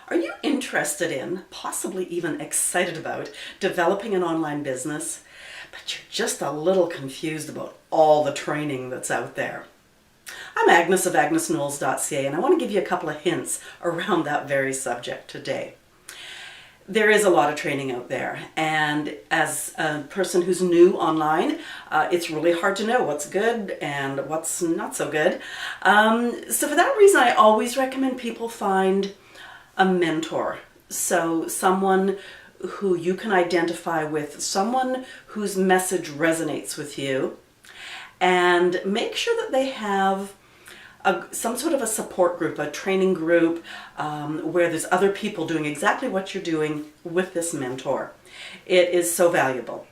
Are you interested in, possibly even excited about, developing an online business, but you're just a little confused about all the training that's out there? I'm Agnes of agnesknowles.ca, and I want to give you a couple of hints around that very subject today. There is a lot of training out there, and as a person who's new online, it's really hard to know what's good and what's not so good. So for that reason, I always recommend people find a mentor. So someone who you can identify with, someone whose message resonates with you, and make sure that they have some sort of a support group, a training group, where there's other people doing exactly what you're doing with this mentor. It is so valuable.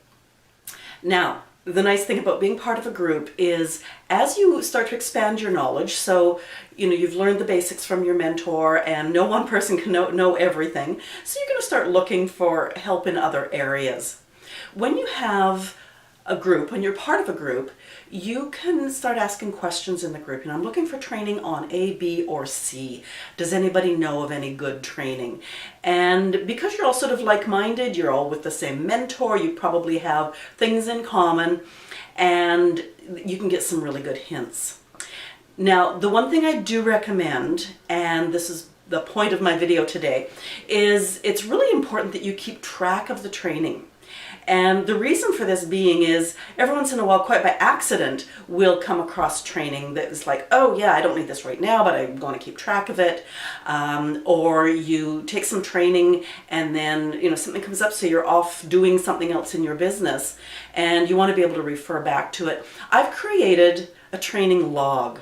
Now, the nice thing about being part of a group is as you start to expand your knowledge, so you've learned the basics from your mentor and no one person can know everything, so you're going to start looking for help in other areas. When you have a group, when you're part of a group, you can start asking questions in the group. I'm looking for training on A, B, or C. Does anybody know of any good training? And because you're all sort of like-minded, you're all with the same mentor, you probably have things in common, and you can get some really good hints. Now, the one thing I do recommend, and this is the point of my video today, is it's really important that you keep track of the training. And the reason for this being is every once in a while, quite by accident, we'll come across training that is like, oh yeah, I don't need this right now, but I'm going to keep track of it. Or you take some training and then something comes up, so you're off doing something else in your business and you want to be able to refer back to it. I've created a training log.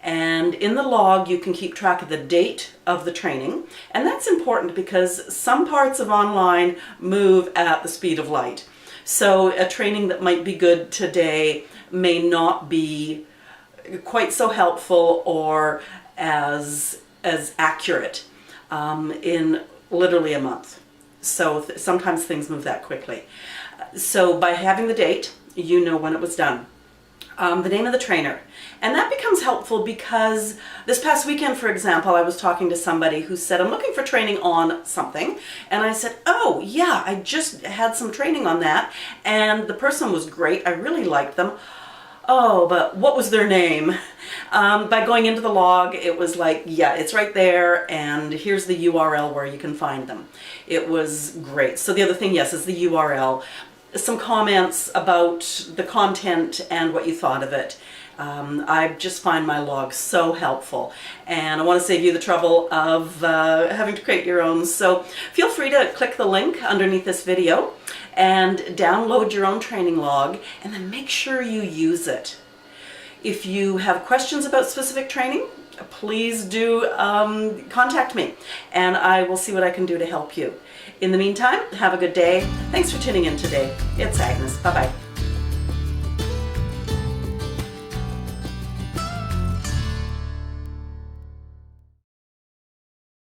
And in the log, you can keep track of the date of the training. And that's important because some parts of online move at the speed of light. So a training that might be good today may not be quite so helpful or as accurate in literally a month. So sometimes things move that quickly. So by having the date, you know when it was done. The name of the trainer. And that becomes helpful because this past weekend, for example, I was talking to somebody who said, I'm looking for training on something. And I said, oh yeah, I just had some training on that. And the person was great. I really liked them. Oh, but what was their name? By going into the log, it was like, yeah, it's right there, and here's the URL where you can find them. It was great. So the other thing, yes, is the URL. Some comments about the content and what you thought of it. I just find my log so helpful, and I want to save you the trouble of having to create your own. So feel free to click the link underneath this video and download your own training log, and then make sure you use it. If you have questions about specific training, please do contact me, and I will see what I can do to help you. In the meantime, have a good day. Thanks for tuning in today. It's Agnes. Bye-bye.